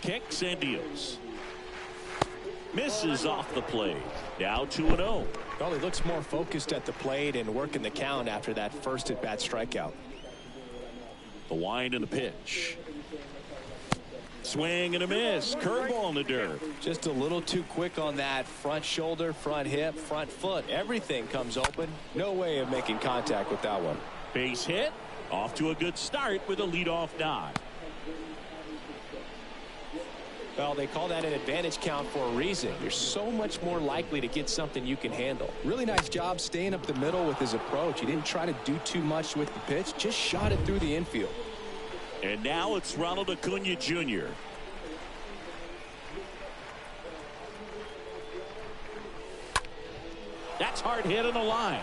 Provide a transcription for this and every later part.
Kicks and deals. Misses off the plate. Now 2-0. Well, he looks more focused at the plate and working the count after that first at-bat strikeout. The wind and the pitch. Swing and a miss. Curveball in the dirt. Just a little too quick on that front shoulder, front hip, front foot. Everything comes open. No way of making contact with that one. Base hit. Off to a good start with a leadoff nod. Well, they call that an advantage count for a reason. You're so much more likely to get something you can handle. Really nice job staying up the middle with his approach. He didn't try to do too much with the pitch. Just shot it through the infield. And now it's Ronald Acuna Jr. That's hard hit on the line.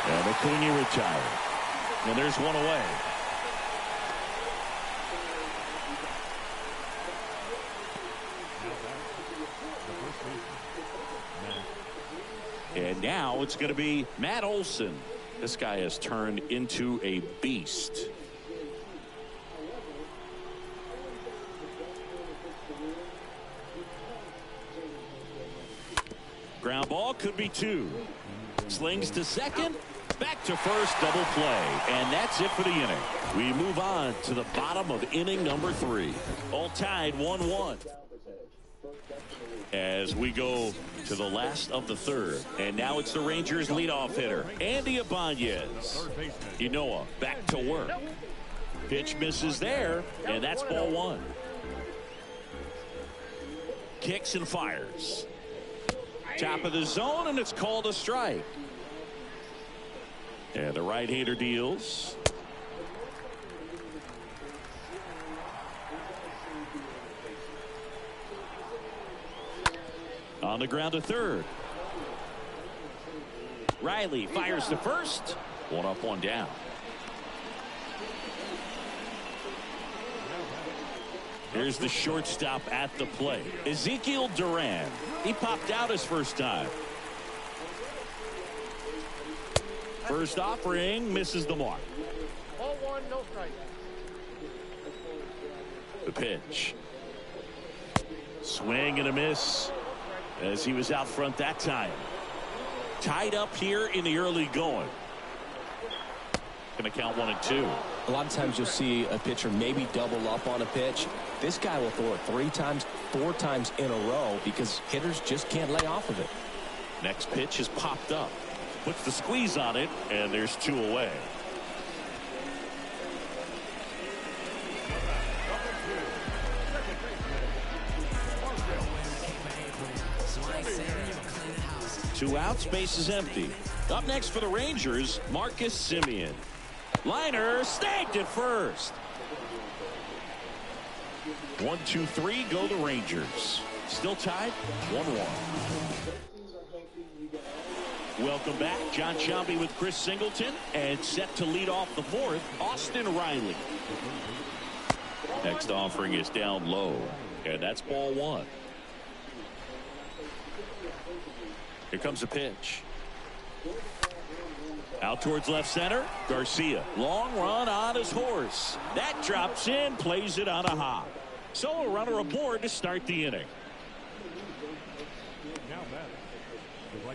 And Acuna retired. And there's one away. And now it's going to be Matt Olson. This guy has turned into a beast. Ground ball could be two. Slings to second. Back to first, double play. And that's it for the inning. We move on to the bottom of inning number 3. All tied 1-1. As we go to the last of the third. And now it's the Rangers leadoff hitter, Andy Ibanez. Ynoa back to work. Pitch misses there, and that's ball 1. Kicks and fires. Top of the zone, and it's called a strike. And the right-hander deals. On the ground to third. Riley fires to first. 1 up, 1 down. Here's the shortstop at the plate. Ezekiel Duran. He popped out his first time. First offering misses the mark. Ball 1, no strike. The pitch. Swing and a miss as he was out front that time. Tied up here in the early going. Going to count 1 and 2. A lot of times you'll see a pitcher maybe double up on a pitch. This guy will throw it 3 times, 4 times in a row because hitters just can't lay off of it. Next pitch is popped up. Puts the squeeze on it, and there's 2 away. Two outs, base is empty. Up next for the Rangers, Marcus Semien. Liner snagged at first. 1, 2, 3 go the Rangers. Still tied 1-1. Welcome back. John Shelby with Chris Singleton, and set to lead off the 4th, Austin Riley. Next offering is down low, and that's ball 1. Here comes a pitch. Out towards left center. Garcia. Long run on his horse. That drops in, plays it on a hop. So a runner aboard to start the inning.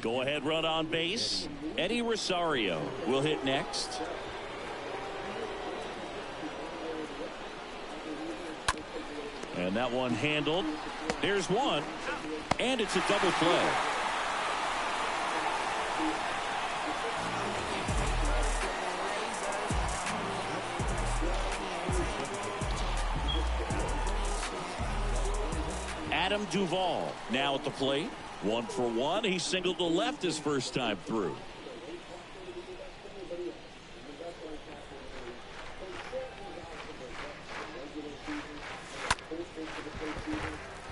Go ahead run on base. Eddie Rosario will hit next. And that one handled. There's one. And it's a double play. Adam Duvall now at the plate. 1 for 1. He singled to left his first time through.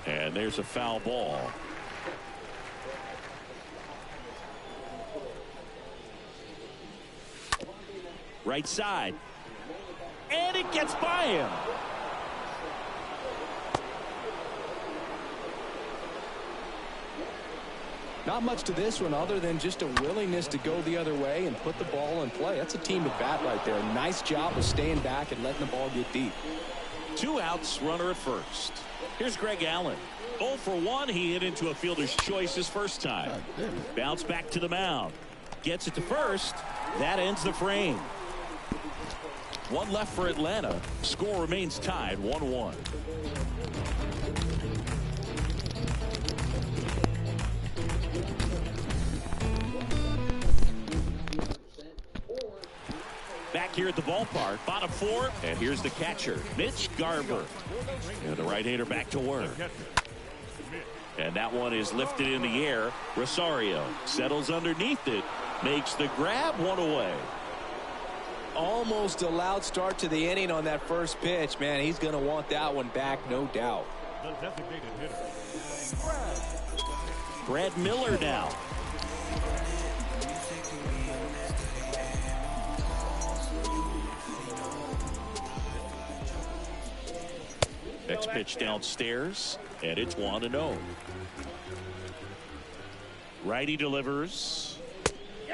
And there's a foul ball. Right side. And it gets by him. Not much to this one other than just a willingness to go the other way and put the ball in play. That's a team at bat right there. Nice job of staying back and letting the ball get deep. 2 outs, runner at first. Here's Greg Allen. 0 for 1. He hit into a fielder's choice his first time. Bounce back to the mound. Gets it to first. That ends the frame. 1 left for Atlanta. Score remains tied 1-1. Back here at the ballpark, bottom 4, and here's the catcher, Mitch Garver. And the right-hander back to work. And that one is lifted in the air. Rosario settles underneath it, makes the grab, 1 away. Almost a loud start to the inning on that first pitch. Man, he's going to want that one back, no doubt. The designated hitter. Brad Miller now. Next pitch downstairs, and it's 1-0. Righty delivers.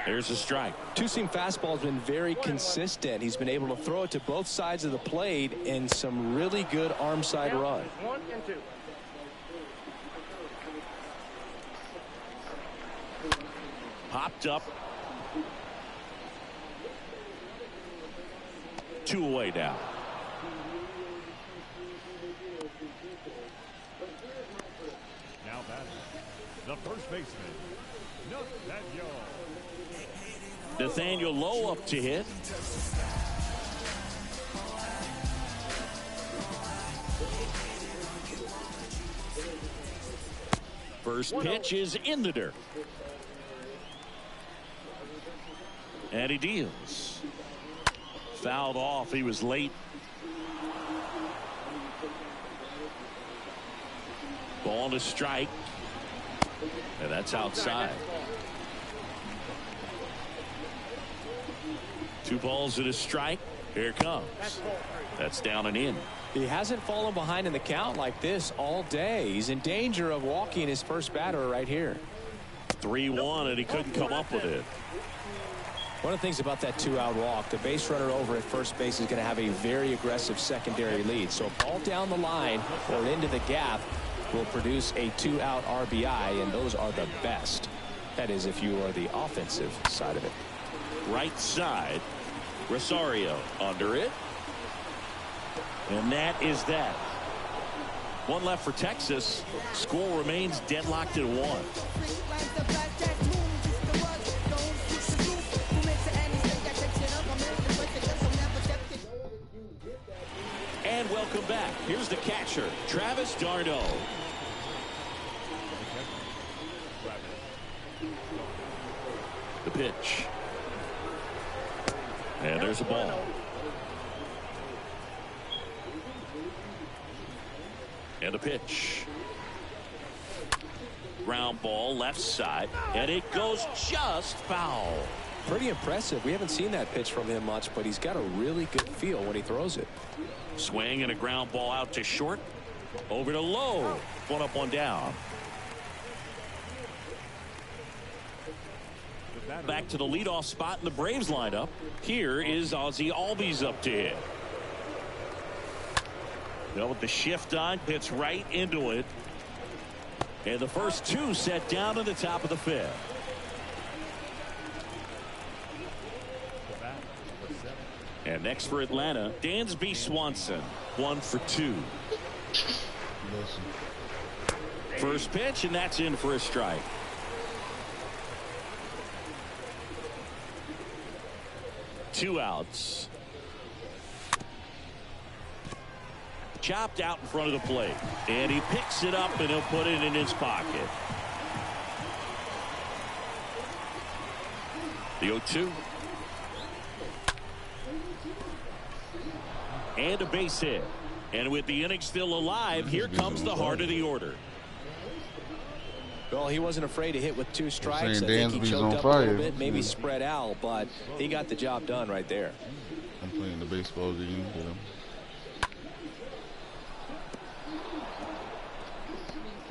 There's a strike. Two-seam fastball has been very consistent. He's been able to throw it to both sides of the plate in some really good arm side run. 1 and 2. Popped up. 2 away now. Now batting, the first baseman, Nathaniel Lowe up to hit. First pitch is in the dirt. And he deals. Fouled off. He was late. Ball to strike. And that's outside. 2 balls and a strike. Here it comes. That's down and in. He hasn't fallen behind in the count like this all day. He's in danger of walking his first batter right here. 3-1, and he couldn't come up with it. One of the things about that 2-out walk, the base runner over at first base is going to have a very aggressive secondary lead. So a ball down the line or into the gap will produce a 2-out RBI, and those are the best. That is, if you are the offensive side of it. Right side. Rosario under it. And that is that. 1 left for Texas. Score remains deadlocked at 1. And welcome back. Here's the catcher, Travis d'Arnaud. The pitch. And there's a ball. And a pitch. Ground ball left side, and it goes just foul. Pretty impressive. We haven't seen that pitch from him much, but he's got a really good feel when he throws it. Swing and a ground ball out to short. Over to Lowe. 1 up, 1 down. Back to the leadoff spot in the Braves lineup. Here is Ozzie Albies up to hit. With the shift on, hits right into it. And the first 2 set down in the top of the 5th. And next for Atlanta, Dansby Swanson. 1 for 2. First pitch, and that's in for a strike. Two outs. Chopped out in front of the plate, and he picks it up and he'll put it in his pocket. The 0-2. And a base hit. And with the inning still alive, here comes the heart of the order. Well, he wasn't afraid to hit with 2 strikes. I think he Dansby's choked on up fire. a little bit, maybe spread out, but he got the job done right there. I'm playing the baseball game.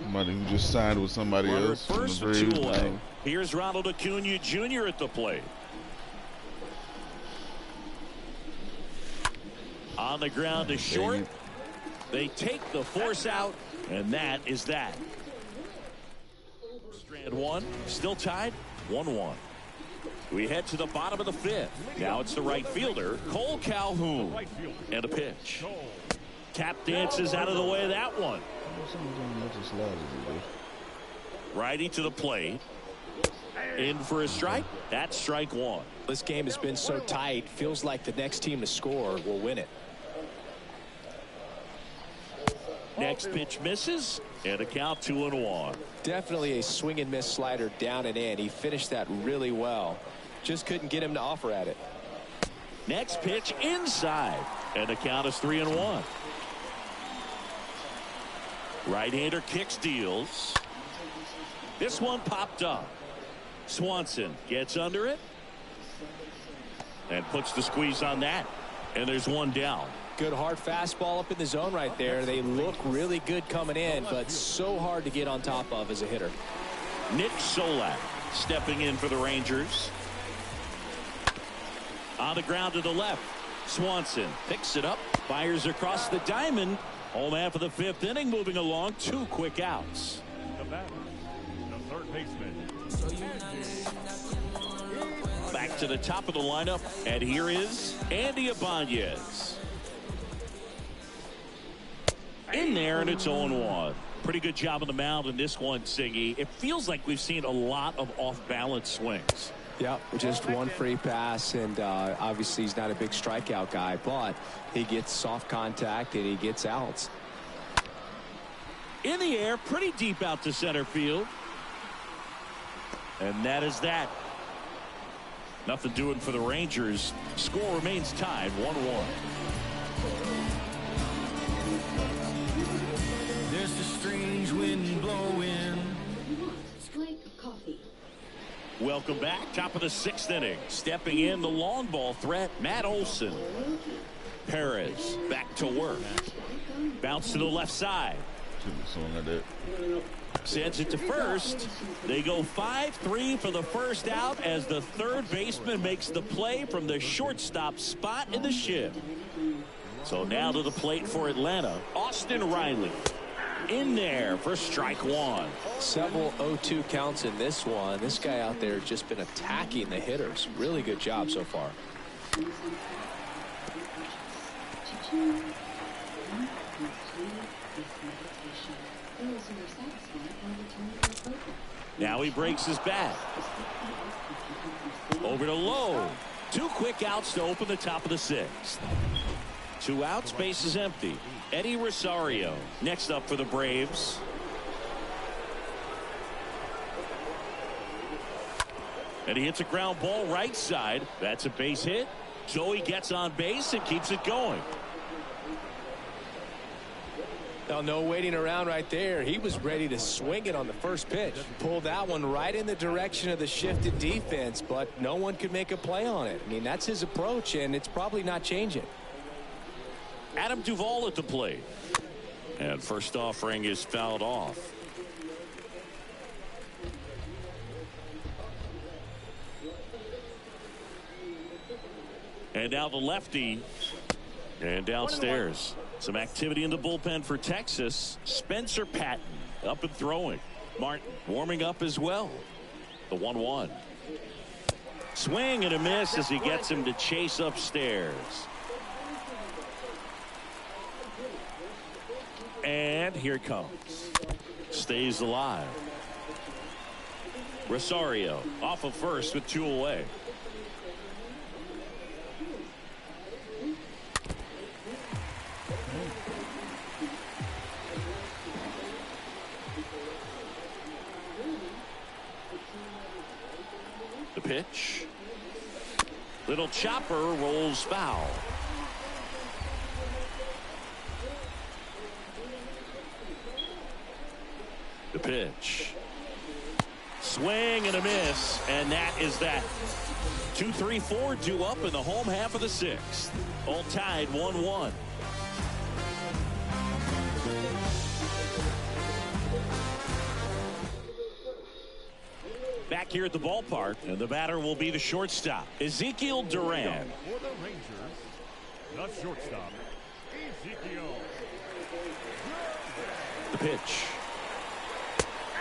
Somebody who just signed with somebody Runner else. at first, 2 away. Here's Ronald Acuna Jr. at the plate. On the ground to short. They take the force out, and that is that. Strand one, still tied, 1-1. We head to the bottom of the fifth. Now it's the right fielder, Cole Calhoun. And a pitch. Tap dances out of the way of that one. Righty to the plate. In for a strike. That's strike one. This game has been so tight. Feels like the next team to score will win it. Next pitch misses. And a count 2-1. Definitely a swing and miss slider down and in. He finished that really well. Just couldn't get him to offer at it. Next pitch inside. And the count is 3-1. Right-hander kicks, deals. This one popped up. Swanson gets under it and puts the squeeze on that. And there's one down. Good hard fastball up in the zone right there. They look really good coming in, but so hard to get on top of as a hitter. Nick Solak stepping in for the Rangers. On the ground to the left. Swanson picks it up, fires across the diamond. Home half of the fifth inning, moving along. 2 quick outs. The batter, the third baseman. Back to the top of the lineup, and here is Andy Ibanez. In there, and it's 0-1. Pretty good job on the mound in this one, Singy. It feels like we've seen a lot of off-balance swings. Yeah, just one free pass, and obviously he's not a big strikeout guy, but he gets soft contact and he gets outs. In the air, pretty deep out to center field. And that is that. Nothing doing for the Rangers. Score remains tied 1-1. There's a strange wind blowing. Welcome back. Top of the 6th inning. Stepping in the long ball threat, Matt Olson. Perez back to work. Bounce to the left side. Sends it to first. They go 5-3 for the first out as the third baseman makes the play from the shortstop spot in the shift. So now to the plate for Atlanta, Austin Riley. In there for strike one. Several 0-2 counts in this one. This guy out there has just been attacking the hitters. Really good job so far. Now he breaks his bat. Over to Lowe. 2 quick outs to open the top of the 6th. 2 outs, base is empty. Eddie Rosario next up for the Braves. And he hits a ground ball right side. That's a base hit. Joey gets on base and keeps it going. Now, no waiting around right there. He was ready to swing it on the first pitch. Pulled that one right in the direction of the shifted defense, but no one could make a play on it. I mean, that's his approach, and it's probably not changing. Adam Duvall at the plate. And first offering is fouled off. And now the lefty. And downstairs. Some activity in the bullpen for Texas. Spencer Patton up and throwing. Martin warming up as well. The 1-1. Swing and a miss as he gets him to chase upstairs. And here it comes. Stays alive. Rosario off of first with 2 away. The pitch. Little chopper rolls foul. The pitch. Swing and a miss, and that is that. 2, 3, 4 due up in the home half of the 6th. All tied 1-1. Back here at the ballpark, and the batter will be the shortstop, Ezekiel Duran. For the Rangers, the shortstop, The pitch.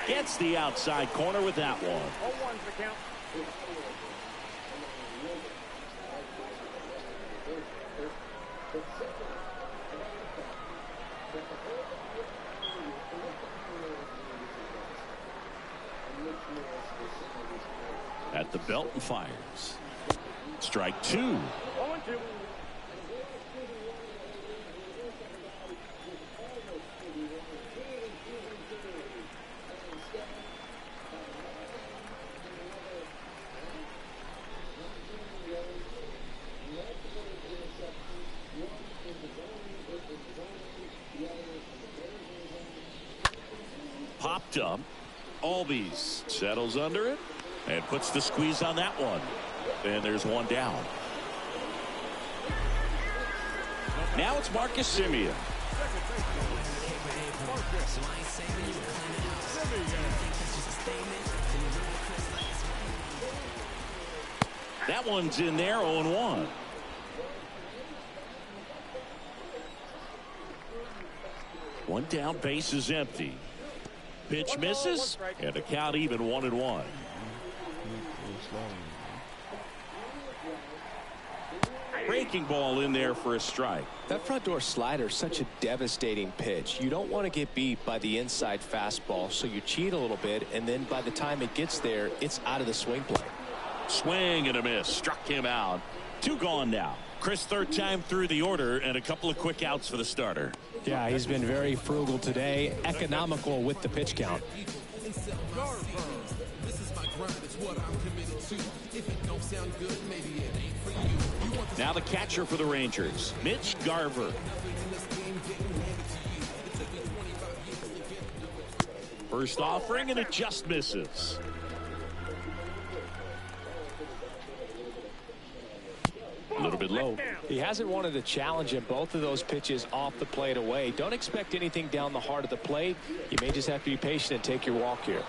Gets the outside corner with that one. 0-1's the count. At the belt and fires. Strike two. 0-2. Popped up. Albies settles under it and puts the squeeze on that one. And there's one down. Now it's Marcus Semien. That one's in there, 0-1. One down, base is empty. Pitch misses, and the count even 1-1. Breaking ball in there for a strike. That front door slider is such a devastating pitch. You don't want to get beat by the inside fastball, so you cheat a little bit, and then by the time it gets there, it's out of the swing plane. Swing and a miss. Struck him out. Two gone now. Chris, third time through the order, and a couple of quick outs for the starter. Yeah, he's been very frugal today, economical with the pitch count. Now the catcher for the Rangers, Mitch Garver. First offering, and it just misses. A little bit low. He hasn't wanted to challenge him. Both of those pitches off the plate away. Don't expect anything down the heart of the plate. You may just have to be patient and take your walk here.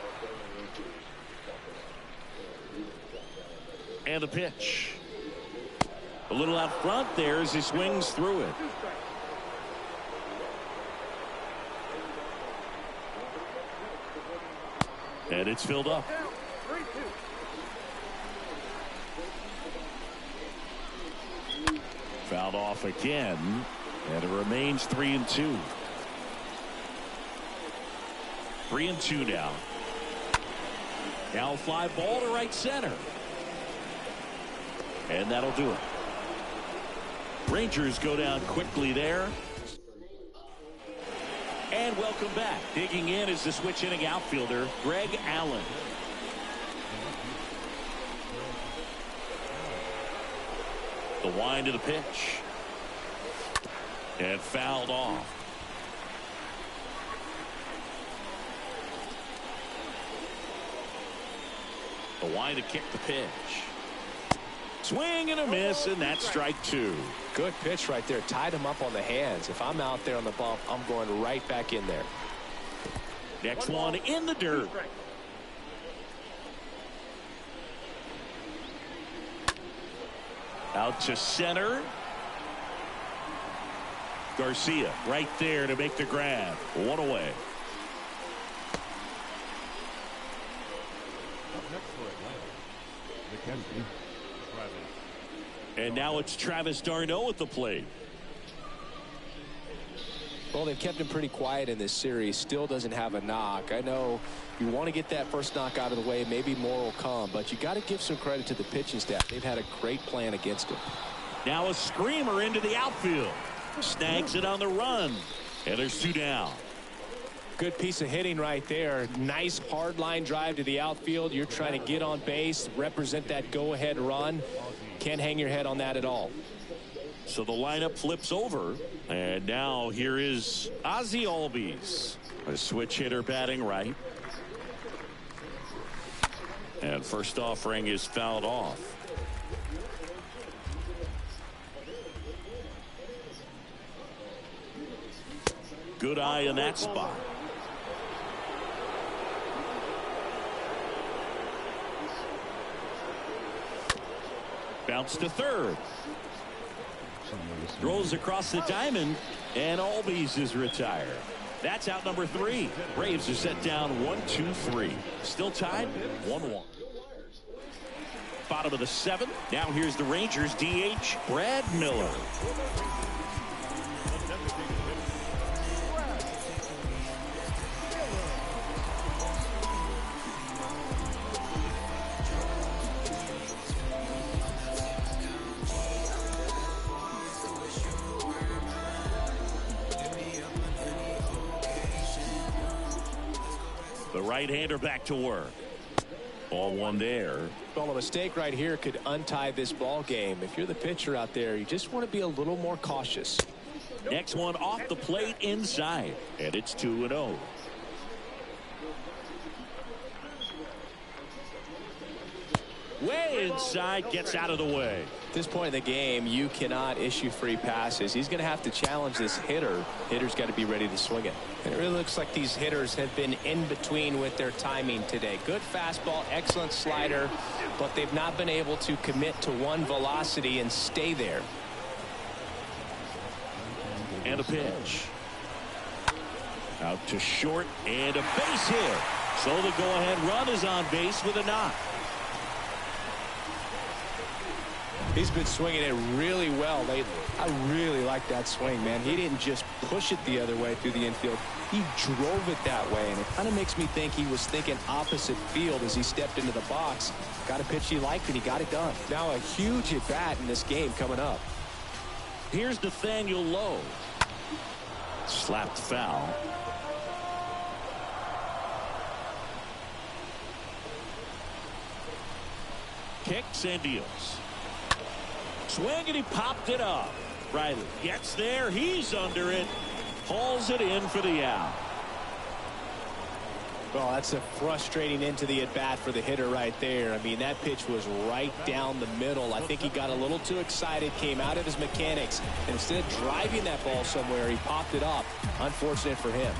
And the pitch. A little out front there as he swings through it. And it's filled up. 3-2. Fouled off again, and it remains 3-2. 3-2 now. Now fly ball to right center. And that'll do it. Rangers go down quickly there. And welcome back. Digging in is the switch inning outfielder, Greg Allen. The wind of the pitch. And fouled off. The wind to kick the pitch. Swing and a miss, and that's strike two. Good pitch right there. Tied him up on the hands. If I'm out there on the bump, I'm going right back in there. Next one in the dirt. Out to center. Garcia right there to make the grab. One away. And now it's Travis d'Arnaud at the plate. Well, they've kept him pretty quiet in this series. Still doesn't have a knock. I know you want to get that first knock out of the way. Maybe more will come, but you got to give some credit to the pitching staff. They've had a great plan against him. Now a screamer into the outfield. Snags it on the run. And there's two down. Good piece of hitting right there. Nice hard line drive to the outfield. You're trying to get on base, represent that go-ahead run. Can't hang your head on that at all. So the lineup flips over, and now here is Ozzie Albies, a switch hitter batting right. And first offering is fouled off. Good eye in that spot. Bounce to third. Throws across the diamond, and Albies is retired. That's out number 3. Braves are set down 1-2-3. Still tied 1-1. Bottom of the 7th. Now here's the Rangers DH, Brad Miller. The right-hander back to work. Ball one there. Well, a mistake right here could untie this ball game. If you're the pitcher out there, you just want to be a little more cautious. Next one off the plate inside, and it's 2-0. Way inside, gets out of the way. At this point in the game, you cannot issue free passes. He's going to have to challenge this hitter. Hitter's got to be ready to swing it. And it really looks like these hitters have been in between with their timing today. Good fastball, excellent slider, but they've not been able to commit to one velocity and stay there. And a pitch. Out to short, and a base hit. So the go-ahead run is on base with a knock. He's been swinging it really well lately. I really like that swing, man. He didn't just push it the other way through the infield. He drove it that way, and it kind of makes me think he was thinking opposite field as he stepped into the box. Got a pitch he liked, and he got it done. Now a huge at-bat in this game coming up. Here's Nathaniel Lowe. Slapped foul. Kicks and deals. Swing, and he popped it up. Riley gets there. He's under it. Hauls it in for the out. Well, that's a frustrating into the at-bat for the hitter right there. I mean, that pitch was right down the middle. I think he got a little too excited, came out of his mechanics, and instead of driving that ball somewhere, he popped it up. Unfortunate for him.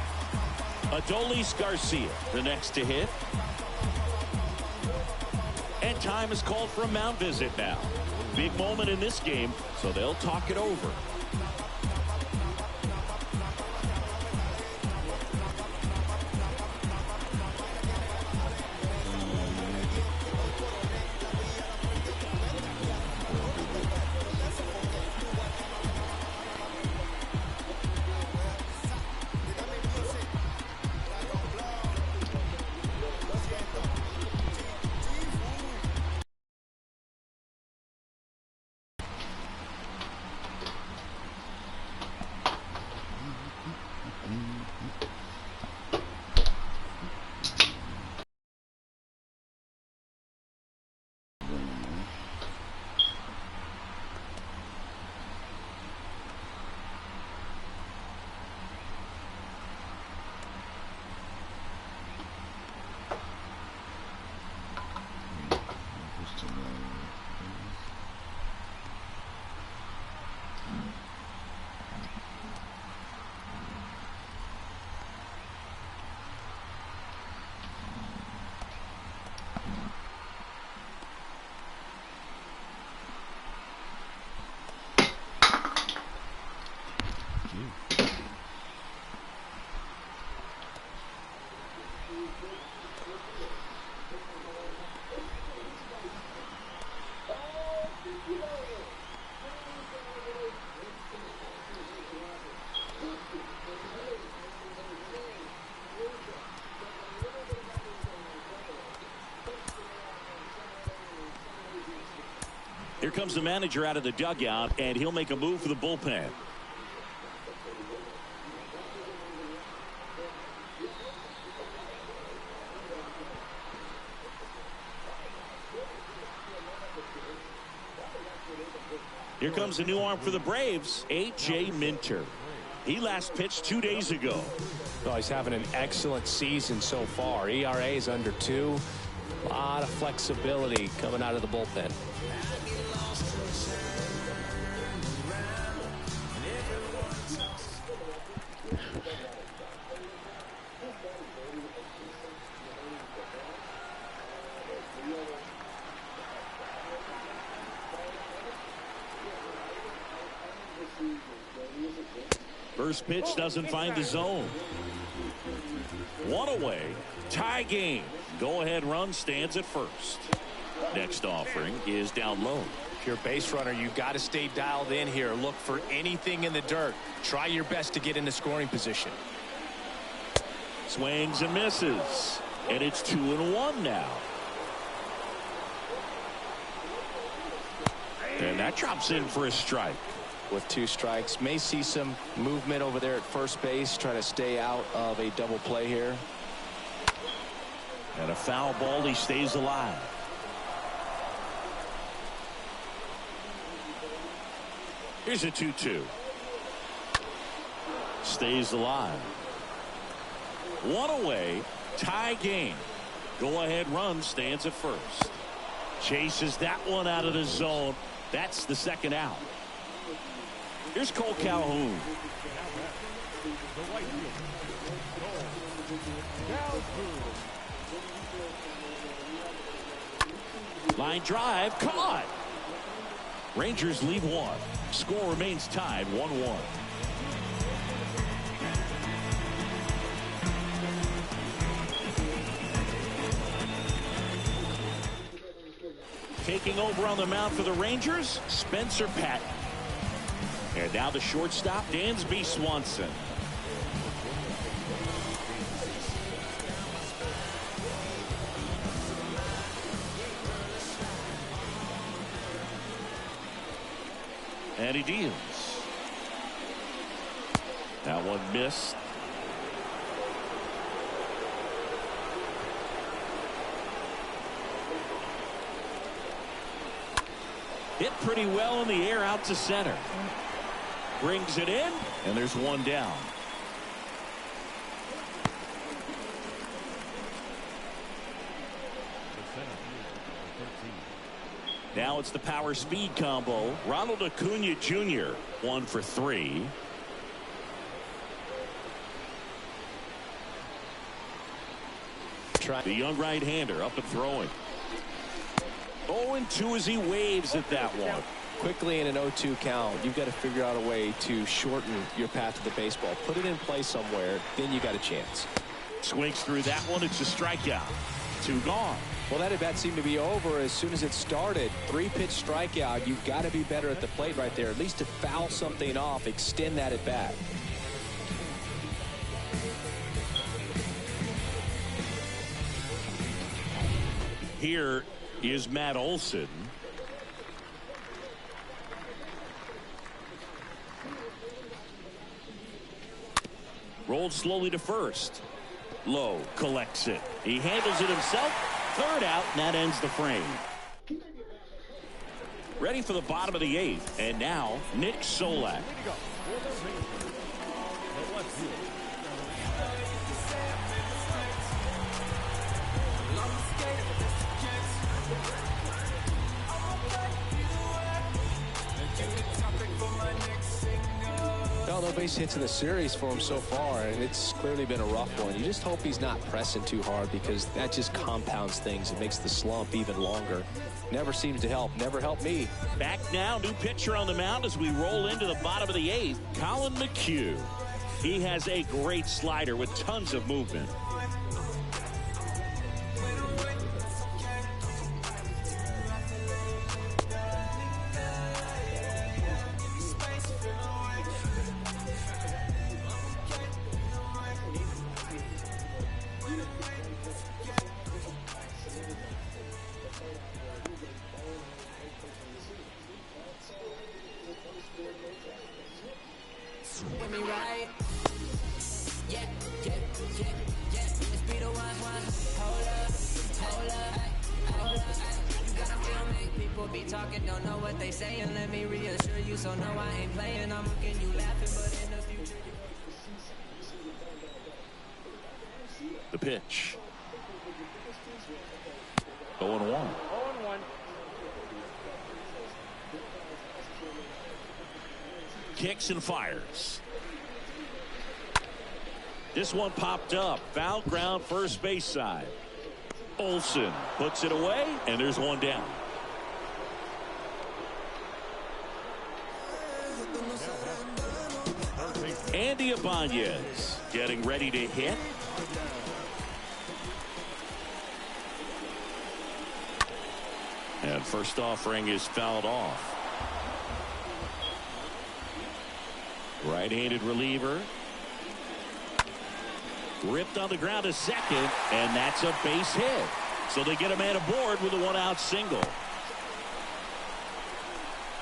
Adolis Garcia, the next to hit. And time is called for a mound visit now. Big moment in this game, so they'll talk it over. Here comes the manager out of the dugout, and he'll make a move for the bullpen. Here comes a new arm for the Braves, A.J. Minter. He last pitched 2 days ago. Well, he's having an excellent season so far. ERA is under 2. A lot of flexibility coming out of the bullpen. First pitch doesn't find the zone. One away. Tie game. Go-ahead run stands at first. Next offering is down low. If you're a base runner, you've got to stay dialed in here. Look for anything in the dirt. Try your best to get into scoring position. Swings and misses. And it's 2-1 now. And that drops in for a strike. With 2 strikes, may see some movement over there at first base. Try to stay out of a double play here. And a foul ball. He stays alive. Here's a 2-2. Stays alive. One away. Tie game. Go-ahead run stands at first. Chases that one out of the zone. That's the second out. Here's Cole Calhoun. Line drive caught. Rangers lead 1. Score remains tied 1-1. Taking over on the mound for the Rangers, Spencer Patton. And now the shortstop, Dansby Swanson. And he deals. That one missed. Hit pretty well in the air out to center. Brings it in, and there's one down. Now it's the power speed combo. Ronald Acuna Jr. 1 for 3. The young right-hander up and throwing. 0-2 as he waves at that one. Quickly in an 0-2 count, you've got to figure out a way to shorten your path to the baseball. Put it in play somewhere, then you got a chance. Swings through that one. It's a strikeout. 2 gone. Well, that at bat seemed to be over as soon as it started. 3-pitch strikeout. You've got to be better at the plate right there, at least to foul something off, extend that at bat. Here is Matt Olson. Rolled slowly to first. Low collects it. He handles it himself. Third out, and that ends the frame. Ready for the bottom of the 8th. And now, Nick Solak. No base hits in the series for him so far, and it's clearly been a rough one. You just hope he's not pressing too hard, because that just compounds things. It makes the slump even longer. Never seems to help. Never helped me. Back now, new pitcher on the mound as we roll into the bottom of the 8th. Colin McHugh. He has a great slider with tons of movement. The pitch. 0-1. 0-1. Kicks and fires. This one popped up. Foul ground, first base side. Olson puts it away, and there's one down. Andy Ibanez getting ready to hit. And first offering is fouled off. Right-handed reliever. Ripped on the ground to second, and that's a base hit. So they get a man aboard with a one-out single.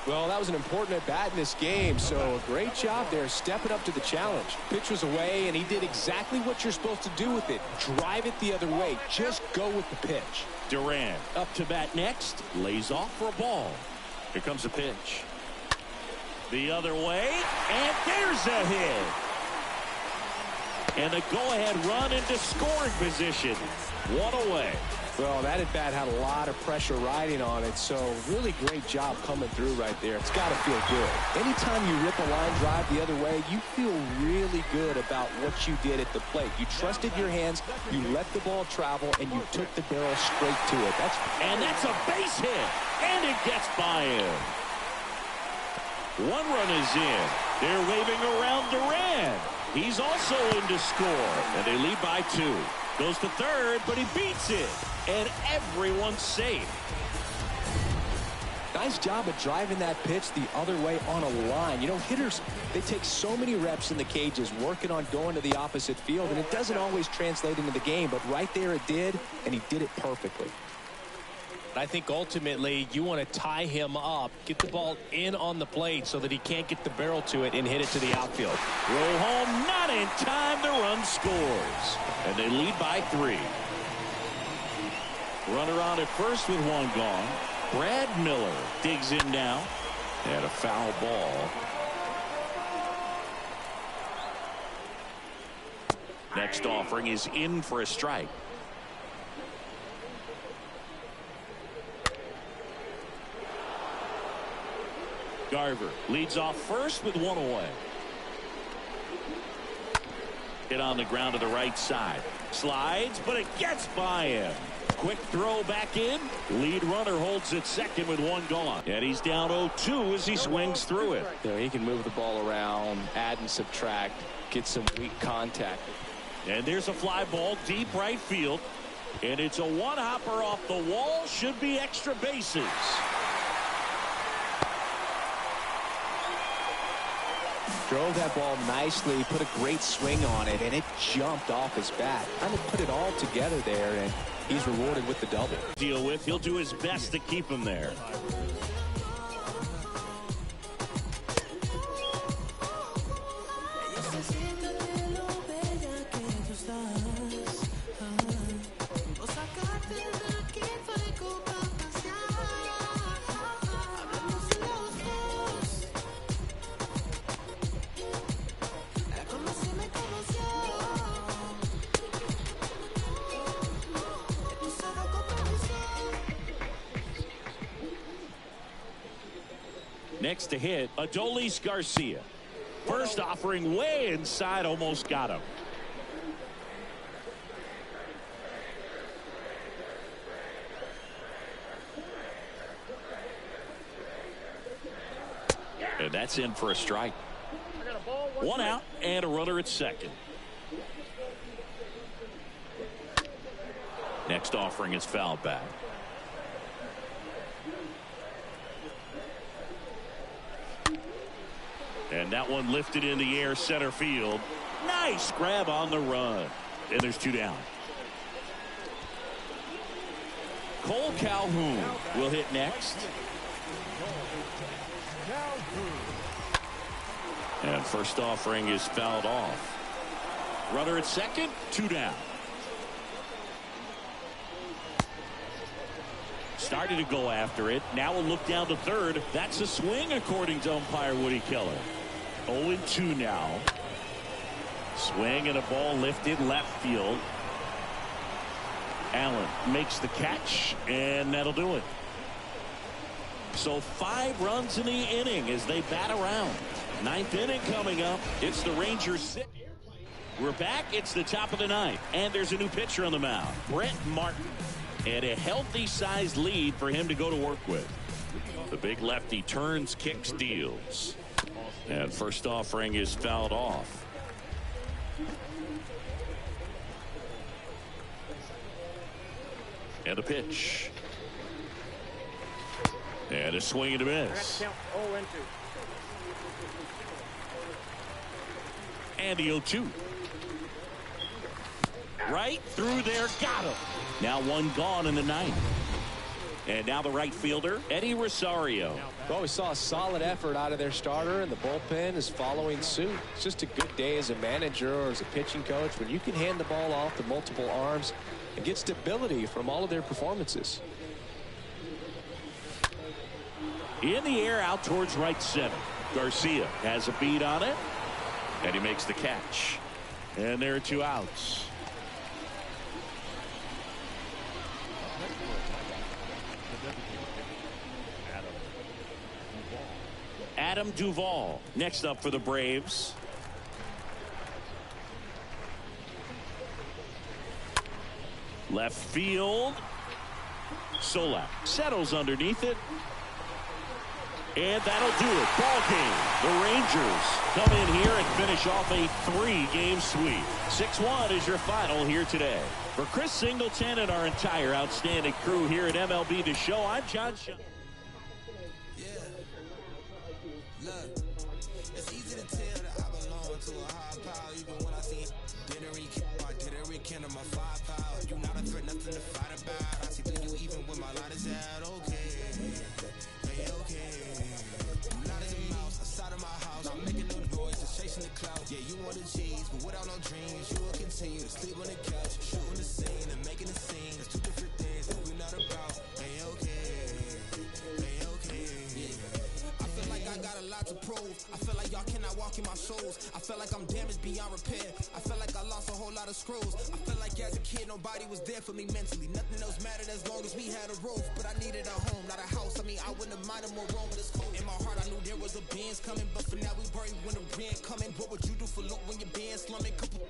Well, that was an important at-bat in this game, so a great job there stepping up to the challenge. Pitch was away, and he did exactly what you're supposed to do with it. Drive it the other way. Just go with the pitch. Duran up to bat next. Lays off for a ball. Here comes a pitch. The other way, and there's a hit. And the go-ahead run into scoring position. One away. Well, that at-bat had a lot of pressure riding on it, so really great job coming through right there. It's got to feel good. Anytime you rip a line drive the other way, you feel really good about what you did at the plate. You trusted your hands, you let the ball travel, and you took the barrel straight to it. That's a base hit, and it gets by him. One run is in. They're waving around Duran. He's also in to score, and they lead by 2. Goes to third, but he beats it, and everyone's safe. Nice job of driving that pitch the other way on a line. You know, hitters, they take so many reps in the cages working on going to the opposite field, and it doesn't always translate into the game, but right there it did, and he did it perfectly. I think ultimately you want to tie him up, get the ball in on the plate so that he can't get the barrel to it and hit it to the outfield. Roll home, not in time. The run scores, and they lead by 3. Runner on at first with one gone. Brad Miller digs in now, and a foul ball. Next offering is in for a strike. Garver leads off first with one away. Hit on the ground to the right side. Slides, but it gets by him. Quick throw back in. Lead runner holds it second with one gone. And he's down 0-2 as he swings through it. You know, he can move the ball around, add and subtract, get some weak contact. And there's a fly ball deep right field. And it's a one-hopper off the wall. Should be extra bases. Drove that ball nicely, put a great swing on it, and it jumped off his bat. Kind of put it all together there, and he's rewarded with the double. Deal with. He'll do his best to keep him there. Next to hit, Adolis Garcia. First offering way inside, almost got him. And that's in for a strike. One out and a runner at second. Next offering is fouled back. And that one lifted in the air center field. Nice grab on the run. And there's 2 down. Cole Calhoun will hit next. And first offering is fouled off. Runner at second, 2 down. Started to go after it. Now a look down to third. That's a swing according to umpire Woody Keller. 0-2 now. Swing and a ball lifted left field. Allen makes the catch, and that'll do it. So 5 runs in the inning as they bat around. 9th inning coming up. It's the Rangers 6. We're back. It's the top of the 9th, and there's a new pitcher on the mound, Brett Martin, and a healthy sized lead for him to go to work with. The big lefty turns, kicks, deals. And first offering is fouled off. And a pitch. And a swing and a miss. And the 0-2. Right through there. Got him. Now one gone in the ninth. And now the right fielder, Eddie Rosario. Well, we saw a solid effort out of their starter, and the bullpen is following suit. It's just a good day as a manager or as a pitching coach when you can hand the ball off to multiple arms and get stability from all of their performances. In the air, out towards right center. Garcia has a beat on it, and he makes the catch. And there are 2 outs. Adam Duvall next up for the Braves. Left field. Solak settles underneath it. And that'll do it. Ball game. The Rangers come in here and finish off a 3-game sweep. 6-1 is your final here today. For Chris Singleton and our entire outstanding crew here at MLB The Show, I'm John Shaw. Look, it's easy to tell that I belong to a high power. Even when I see it, did it rekindle my firepower. You not a threat, nothing to fight about. I see through you even when my light is out. Okay, hey, okay. You not in the mouse, outside of my house. I'm making no noise, just chasing the clouds. Yeah, you want the cheese, but without no dreams, you will continue to sleep on the couch, shooting the scene and making the scene. There's 2 different things that we're not about. Hey, okay, hey, okay. I feel like I got a lot to prove. I feel like y'all cannot walk in my shoes. I feel like I'm damaged beyond repair. I feel like I lost a whole lot of screws. I feel like as a kid nobody was there for me mentally. Nothing else mattered as long as we had a roof. But I needed a home, not a house. I mean, I wouldn't have minded more wrong with this cold. In my heart I knew there was a Benz coming, but for now we worry when the rent coming. What would you do for Luke when your band slumming? Couple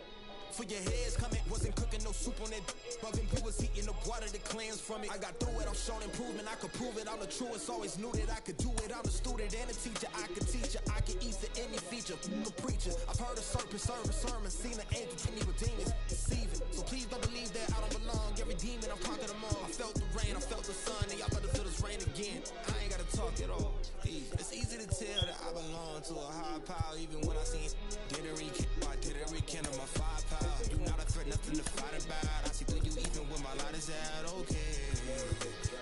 for your heads coming. Wasn't cooking no soup on that bugging. We was eating the water, the clans from it. I got through it, I'm showing improvement. I could prove it, I'm the truest. Always knew that I could do it. I'm a student and a teacher. I could teach you, I could eat to any feature. A preacher, I've heard a serpent serve a sermon. Seen an angel to me with demons deceiving. So please don't believe that I don't belong. Every demon, I've conquered them all. I felt the rain, I felt the sun, and y'all better feel this rain again. I ain't gotta talk at all. It's easy to tell that I belong to a higher power. Even when I see it, did it rekindle my firepower. You not a threat, nothing to fight about. I see through you even when my light is out. Okay,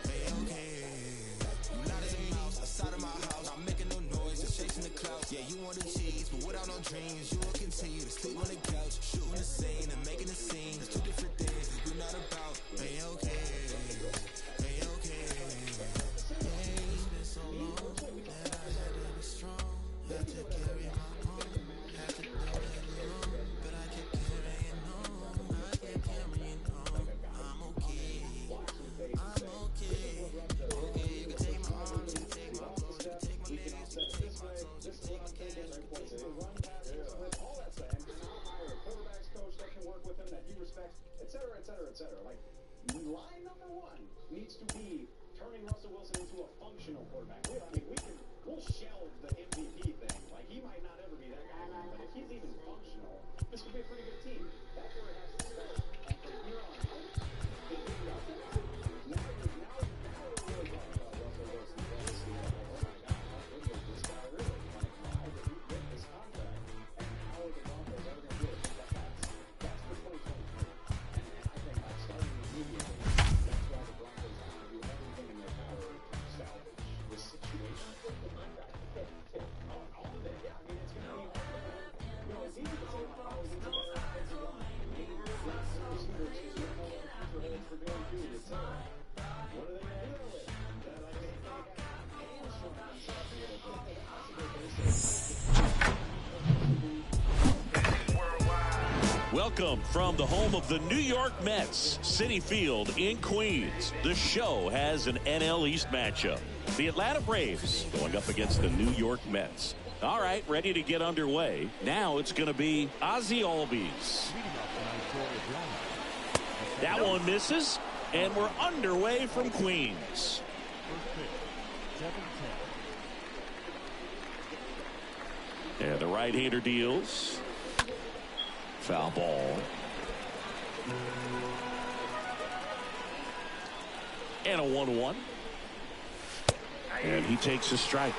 hey, okay. You not in the mouse, outside of my house. I'm making no noise, just chasing the clouds. Yeah, you want the cheese, but without no dreams, you will continue to sleep on the couch, shooting the scene and making the scene. There's 2 different things that we're not about. Hey, okay, hey, okay. Hey, it's been so long that I had to be strong. Had to carry my own, had to do it alone, but I kept carrying on. I kept carrying on. I'm okay. I'm okay. Okay, you can take my arms, you can take my clothes, you can take my legs, you can take my toes, you can take my cash, you can take my all that stuff. And hire a quarterbacks coach that can work with him, that he respects, et cetera, et cetera, et cetera. Like, line number 1 needs to be turning Russell Wilson into a functional quarterback. I mean, we'll shelve the MVP thing. Like, he might not ever be that guy, but if he's even functional, this could be a pretty good team. That's where it has to start. And from here on out, if he does it, now we're really talking about Russell Wilson's legacy. Like, oh my God, how good was this guy really? Like, why did he get this contract? And how are the Broncos ever going to do it? That's for 2023. And I think by starting immediately, that's why the Broncos have to do everything in their power to salvage this situation. All of it, yeah. I mean, it's going to be, it's easy to say, oh, he's a better offensive line. Maybe it's less receivers because you have more future heads for Bailey Judy, et cetera. What are they going to do with it? That I think hamstrung themselves a little bit. Possibly Welcome from the home of the New York Mets, Citi Field in Queens. The show has an NL East matchup. The Atlanta Braves going up against the New York Mets. All right, ready to get underway. Now it's going to be Ozzie Albies. That one misses, and we're underway from Queens. First pitch, 7-10. right-hander deals. Foul ball. And a 1-1. And he takes a strike.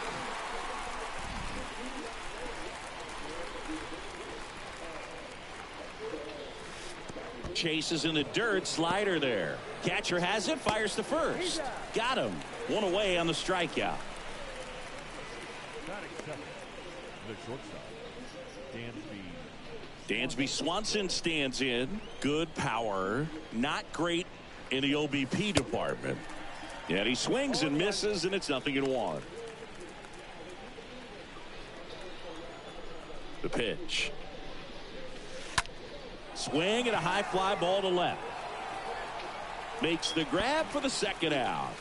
Chases in the dirt. Slider there. Catcher has it. Fires to first. Got him. One away on the strikeout. The shortstop, Dansby Swanson stands in. Good power. Not great in the OBP department. And he swings and misses, and it's 0-1. The pitch. Swing and a high fly ball to left. Makes the grab for the second out.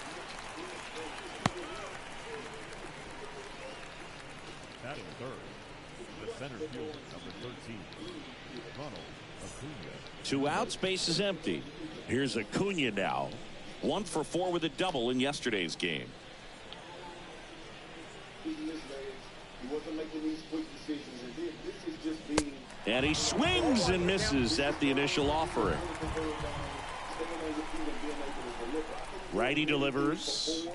batting third, the center fielder, number 13, Ronald Acuna. 2 outs, base is empty. Here's Acuna now. 1 for 4 with a double in yesterday's game. And he swings and misses at the initial offering. Righty delivers.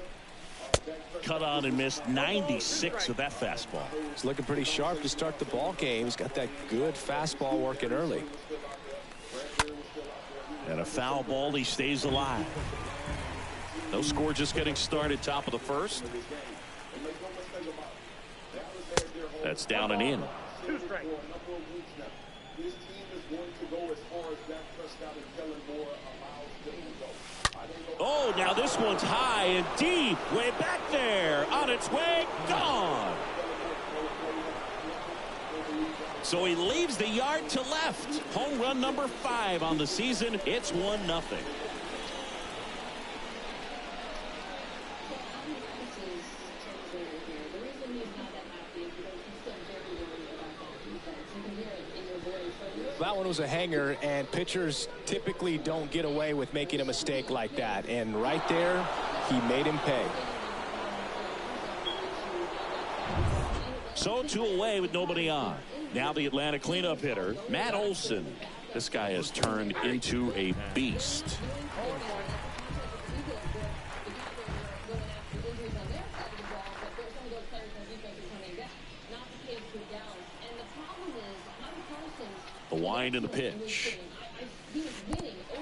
Cut on and missed 96 with that fastball. He's looking pretty sharp to start the ball game. He's got that good fastball working early. And a foul ball, he stays alive. No score, just getting started, top of the first. That's down and in. 2 strikes. This team is going to go as far as Dak Prescott and Kellen Moore allows them to go. Oh, now this one's high and deep, way back there, on its way, gone. So he leaves the yard to left. Home run number 5 on the season. It's 1-0. That one was a hanger, and pitchers typically don't get away with making a mistake like that. And right there, he made him pay. So 2 away with nobody on. Now the Atlanta cleanup hitter, Matt Olson. This guy has turned into a beast. The wind and the pitch.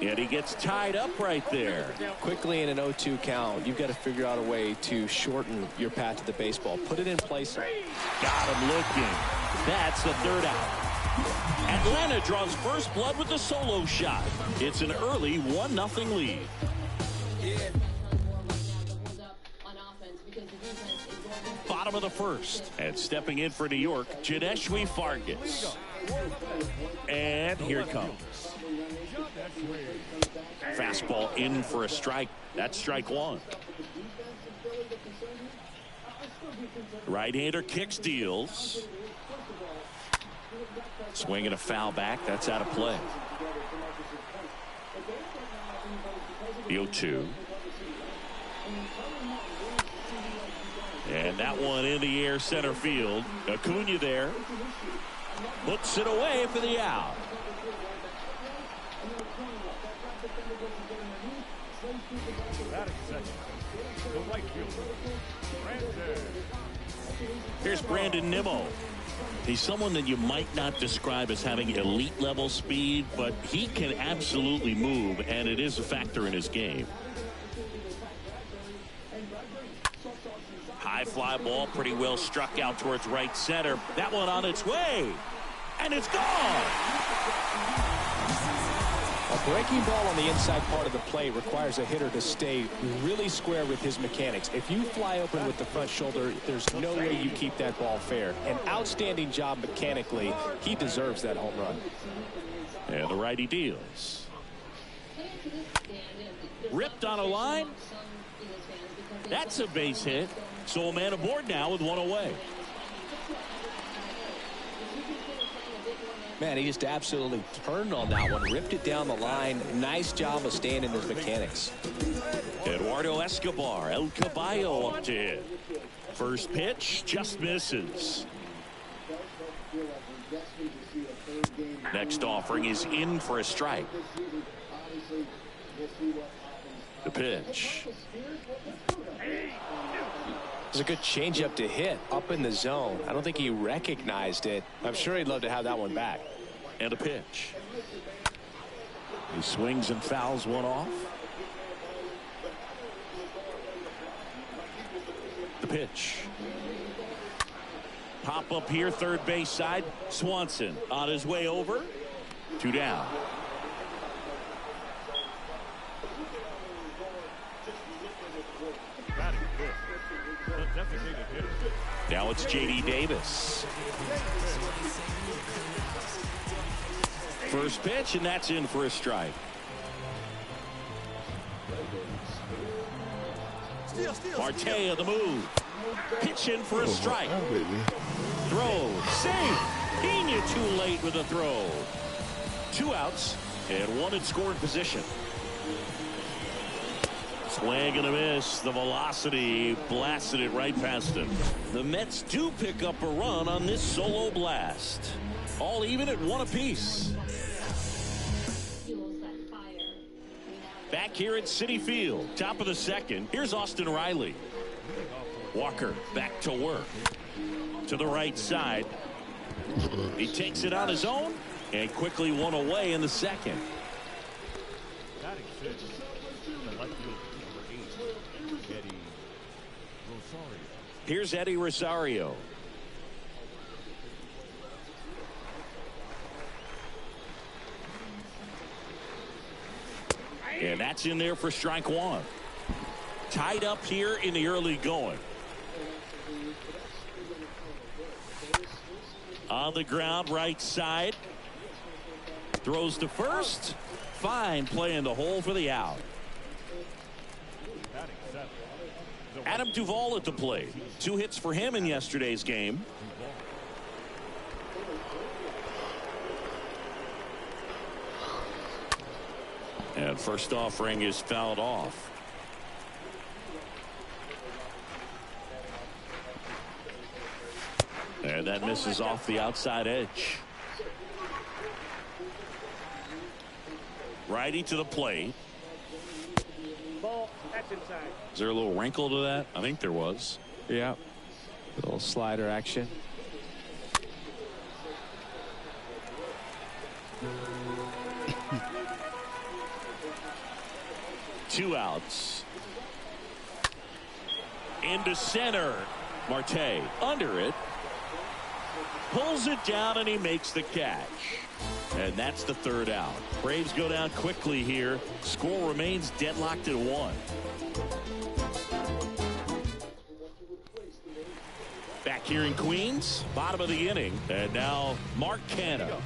And he gets tied up right there. Quickly in an 0-2 count, you've got to figure out a way to shorten your path to the baseball. Put it in place. Got him looking. That's the 3rd out. Atlanta draws first blood with the solo shot. It's an early 1-0 lead. Bottom of the first. And stepping in for New York, Janeshwi Fargas. And here it comes. Fastball in for a strike. That's strike 1. Right-hander kicks, deals. Swing and a foul back. That's out of play. The 0-2. And that one in the air center field. Acuna there. Puts it away for the out. Batting second, the right fielder, Brandon. Here's Brandon Nimmo. He's someone that you might not describe as having elite level speed, but he can absolutely move, and it is a factor in his game. High fly ball, pretty well struck out towards right center. That one on its way, and it's gone. A breaking ball on the inside part of the plate requires a hitter to stay really square with his mechanics. If you fly open with the front shoulder, there's no way you keep that ball fair. An outstanding job mechanically. He deserves that home run. And the righty deals. Ripped on a line. That's a base hit. So a man aboard now with 1 away. Man, he just absolutely turned on that one, ripped it down the line. Nice job of staying in his mechanics. Eduardo Escobar, El Caballo up to hit. First pitch just misses. Next offering is in for a strike. The pitch. It's a good changeup to hit up in the zone. I don't think he recognized it. I'm sure he'd love to have that one back. And a pitch. He swings and fouls one off. The pitch. Pop up here, third base side. Swanson on his way over. 2 down. Batting fifth, the designated hitter. Now it's J.D. Davis. First pitch, and that's in for a strike. Marte of the move. Pitch in for a strike. Throw. Safe. Pena too late with a throw. 2 outs and 1 in scoring position. Swing and a miss. The velocity blasted it right past him. The Mets do pick up a run on this solo blast. All even at 1 apiece. Back here at Citi Field, top of the second. Here's Austin Riley. Walker back to work. To the right side. He takes it on his own and quickly 1 away in the second. Batting sixth, the left fielder, number 8, Eddie Rosario. Here's Eddie Rosario. And that's in there for strike 1. Tied up here in the early going. On the ground, right side. Throws to first. Fine play in the hole for the out. Batting seventh, Adam Duvall at the plate. 2 hits for him in yesterday's game. And first offering is fouled off. And that misses off the outside edge. Righty to the plate. Ball, that's inside. Is there a little wrinkle to that? I think there was. Yeah. A little slider action. Two outs. Into center. Marte under it. Pulls it down and he makes the catch. And that's the third out. Braves go down quickly here. Score remains deadlocked at 1. Back here in Queens, bottom of the inning. And now Mark Canha.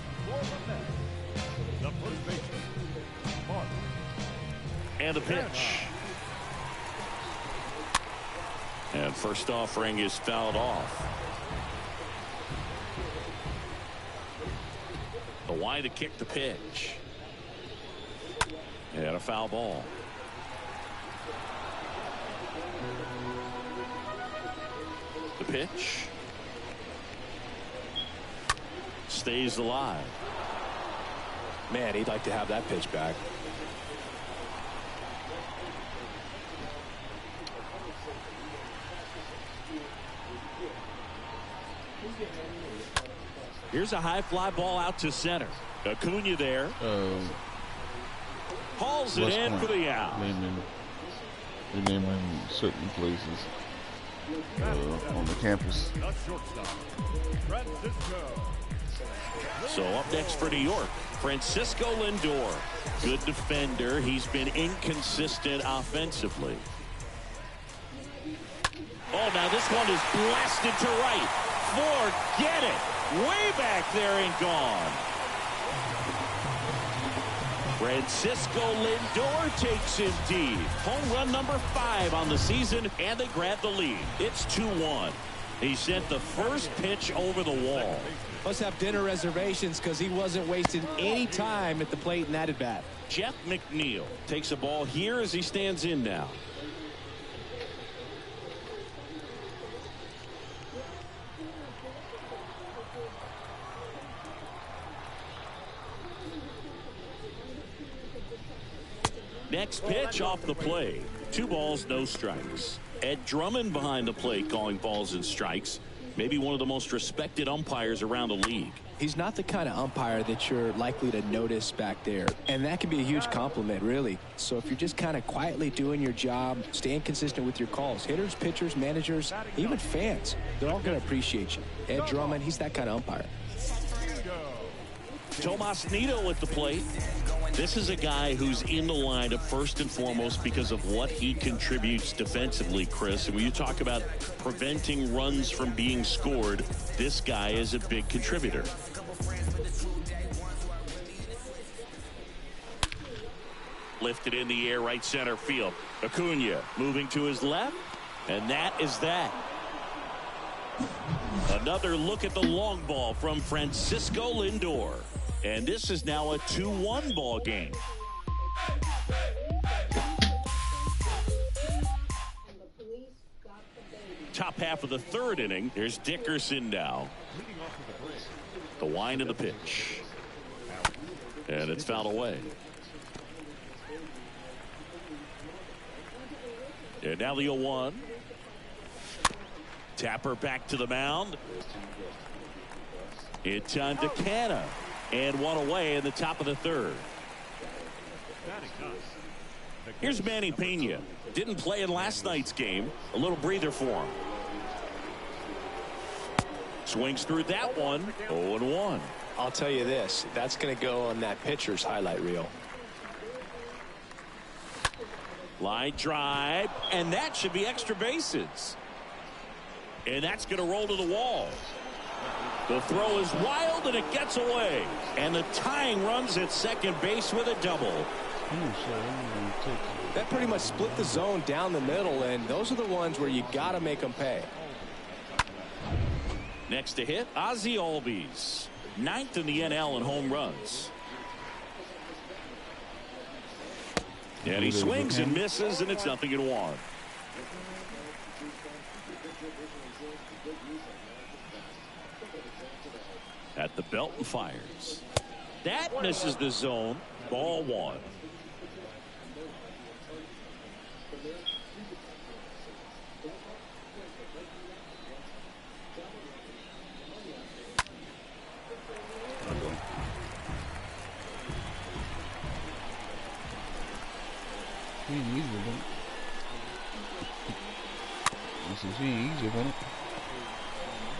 the first baseman, Mark. And the pitch. And first offering is fouled off. The wide to kick the pitch. And a foul ball. The pitch. Stays alive. Man, he'd like to have that pitch back. Here's a high fly ball out to center. Acuna there. Hauls it in for the out. They name him certain places on the campus. The shortstop, Francisco. So up next for New York, Francisco Lindor. Good defender. He's been inconsistent offensively. Oh, now this one is blasted to right. Forget it. Way back there and gone. Francisco Lindor takes him deep. Home run number 5 on the season, and they grab the lead. It's 2-1. He sent the first pitch over the wall. Must have dinner reservations because he wasn't wasting any time at the plate in that at bat. Jeff McNeil takes a ball here as he stands in now. Next pitch off the plate. 2 balls, no strikes. Ed Drummond behind the plate calling balls and strikes. Maybe one of the most respected umpires around the league. He's not the kind of umpire that you're likely to notice back there. And that can be a huge compliment, really. So if you're just kind of quietly doing your job, staying consistent with your calls, hitters, pitchers, managers, even fans, they're all going to appreciate you. Ed Drummond, he's that kind of umpire. Tomas Nido at the plate. This is a guy who's in the lineup first and foremost because of what he contributes defensively, Chris. And when you talk about preventing runs from being scored, this guy is a big contributor. Lifted in the air, right center field. Acuna moving to his left, and that is that. Another look at the long ball from Francisco Lindor. And this is now a 2-1 ball game. Top half of the 3rd inning. Here's Dickerson now. The wind of the pitch. And it's fouled away. And now the 0-1. Tapper back to the mound. It's on Decana. And 1 away in the top of the 3rd. Here's Manny Pena. Didn't play in last night's game. A little breather for him. Swings through that one. 0-1. I'll tell you this, that's going to go on that pitcher's highlight reel. Line drive, and that should be extra bases. And that's going to roll to the wall. The throw is wild, and it gets away. And the tying runs at second base with a double. That pretty much split the zone down the middle, and those are the ones where you got to make them pay. Next to hit, Ozzie Albies. 9th in the NL in home runs. And he swings and misses, and it's 0-1. At the belt and fires. That misses the zone. Ball 1.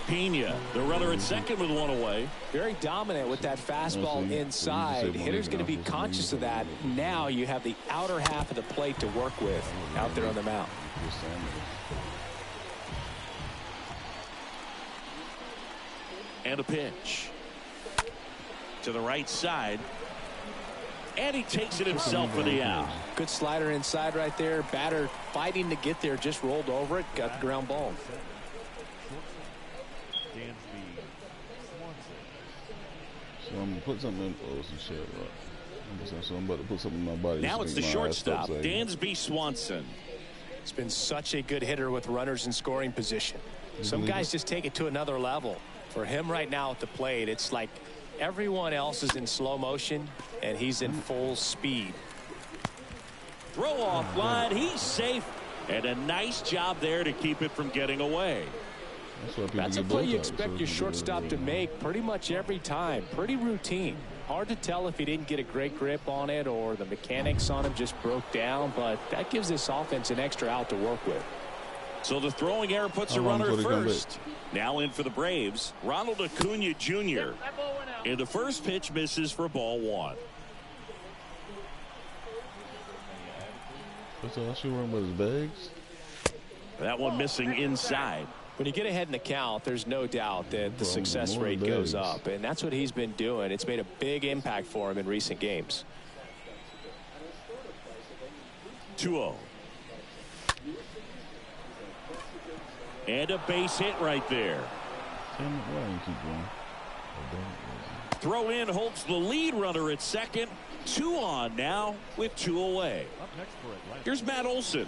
Pena, the runner at second with 1 away. Very dominant with that fastball inside. Hitter's going to be conscious of that. Now you have the outer half of the plate to work with out there on the mound. And a pitch to the right side. And he takes it himself for the out. Good slider inside right there. Batter fighting to get there, just rolled over it, got the ground ball. So I'm gonna put something in. Oh, some shit, right? So I'm about to put something in my body. Now it's the shortstop, Dansby Swanson. It's been such a good hitter with runners in scoring position. Some guys just take it to another level. For him right now at the plate, it's like everyone else is in slow motion, and he's in full speed. Throw off line. He's safe. And a nice job there to keep it from getting away. That's a play you expect your shortstop to make pretty much every time. Pretty routine. Hard to tell if he didn't get a great grip on it or the mechanics on him just broke down, but that gives this offense an extra out to work with. So the throwing error puts a runner at first. Now in for the Braves, Ronald Acuna Jr. And the first pitch misses for ball 1. What's that? I should run with his bags. That one missing inside. When you get ahead in the count, there's no doubt that the success rate goes up, and that's what he's been doing. It's made a big impact for him in recent games. 2-0. And a base hit right there. Throw in holds the lead runner at second. 2 on now with 2 away. Here's Matt Olson.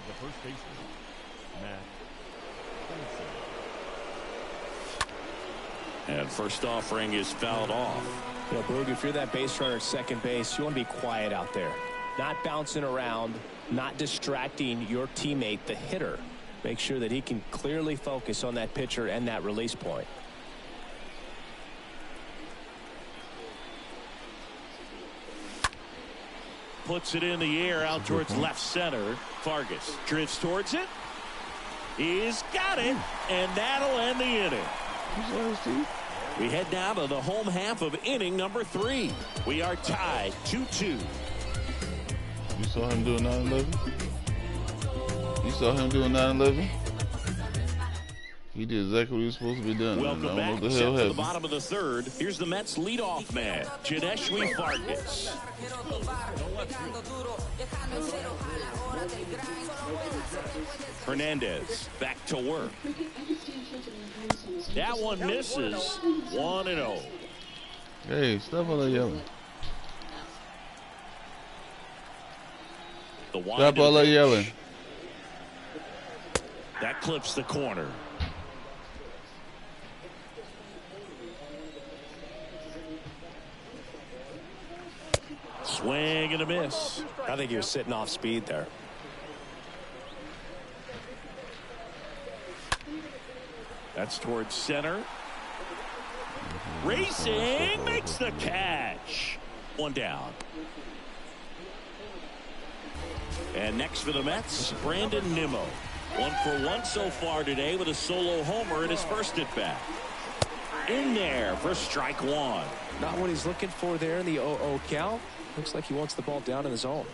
And first offering is fouled off. You know, Boog, if you're that base runner at second base, you want to be quiet out there. not bouncing around, not distracting your teammate, the hitter. Make sure that he can clearly focus on that pitcher and that release point. Puts it in the air out towards left center. Vargas drifts towards it. He's got it, and that'll end the inning. We head down to the home half of inning number 3. We are tied 2-2. You saw him doing 9-11? You saw him doing 9-11? He did exactly what he was supposed to be doing. Welcome back. What the Set hell to the happened. bottom of the 3rd. Here's the Mets leadoff man, Jadeshwy Vargas. Hernandez back to work. That one misses. 1-0. Hey, stop all that yelling. Stop all that yelling. That clips the corner. Swing and a miss. I think he was sitting off speed there. That's towards center. Racing makes the catch. 1 down. And next for the Mets, Brandon Nimmo. 1 for 1 so far today with a solo homer in his first at bat. In there for strike 1. Not what he's looking for there in the 0-0 count. Looks like he wants the ball down in the zone.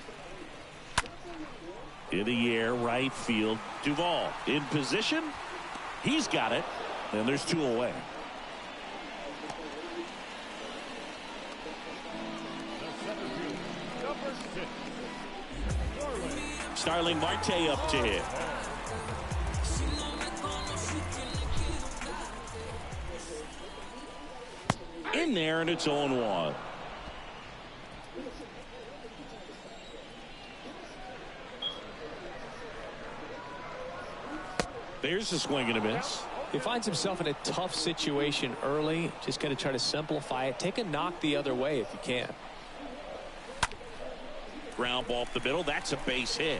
In the air, right field. Duvall in position. He's got it. And there's 2 away. Starling Marte up to hit. In there, and it's 0-1. There's a swing and a miss. He finds himself in a tough situation early. Just got to try to simplify it. Take a knock the other way if you can. Ground ball up the middle. That's a base hit.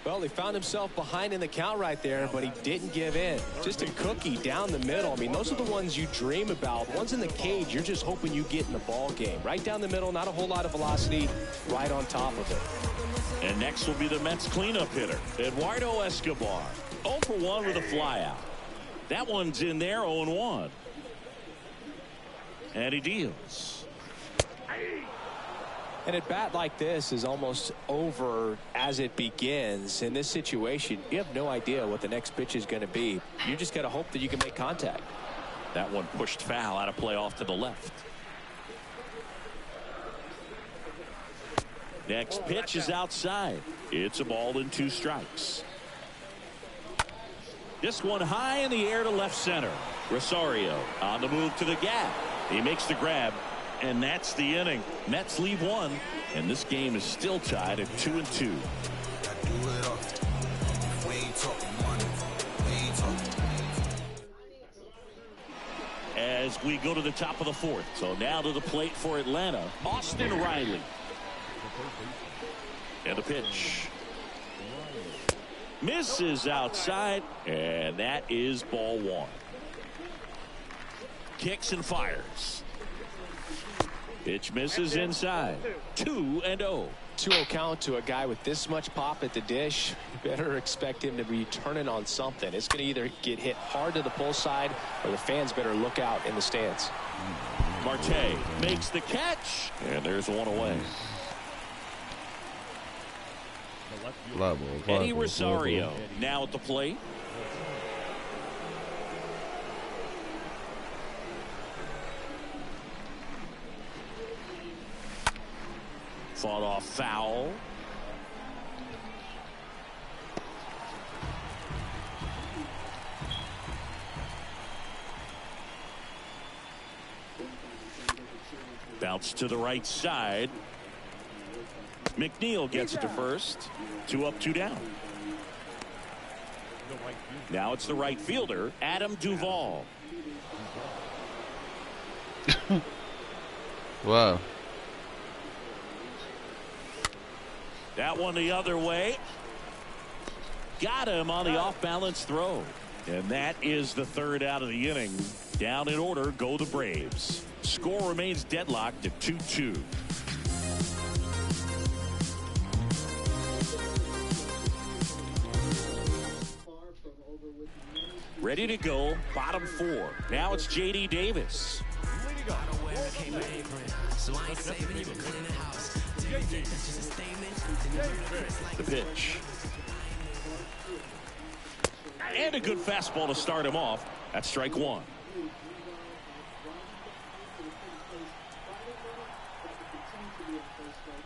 Well, he found himself behind in the count right there, but he didn't give in. Just a cookie down the middle. I mean, those are the ones you dream about. Ones in the cage, you're just hoping you get in the ball game. Right down the middle, not a whole lot of velocity, right on top of it. And next will be the Mets cleanup hitter, Eduardo Escobar. 0 for 1 with a flyout. That one's in there, 0-1. And he deals. And a bat like this is almost over as it begins. In this situation, you have no idea what the next pitch is going to be. You just got to hope that you can make contact. That one pushed foul, out of play off to the left. Next pitch is outside. It's a ball and 2 strikes. This one high in the air to left center. Rosario on the move to the gap. He makes the grab, and that's the inning. Mets leave 1, and this game is still tied at 2-2. As we go to the top of the 4th. So now to the plate for Atlanta, Austin Riley. And the pitch. Misses outside, and that is ball 1. Kicks and fires. Pitch misses inside. 2-0. 2-0 count to a guy with this much pop at the dish. You better expect him to be turning on something. It's going to either get hit hard to the pull side, or the fans better look out in the stands. Marte makes the catch, and there's 1 away. Eddie Rosario now at the plate. Fought off foul. Bounce to the right side. McNeil gets it to first. 2 up, 2 down. Now it's the right fielder, Adam Duvall. Wow. That one the other way. Got him on the off-balance throw. And that is the third out of the inning. Down in order go the Braves. Score remains deadlocked at 2-2. Ready to go, bottom four. Now it's J.D. Davis. The pitch. And a good fastball to start him off. That's strike one.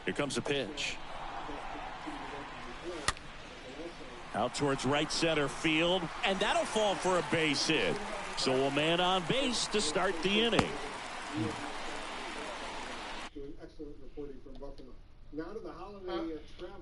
Here comes the pitch. Out towards right center field, and that'll fall for a base hit. So a man on base to start the inning. Doing excellent reporting from Buffalo. Now to the holiday travel.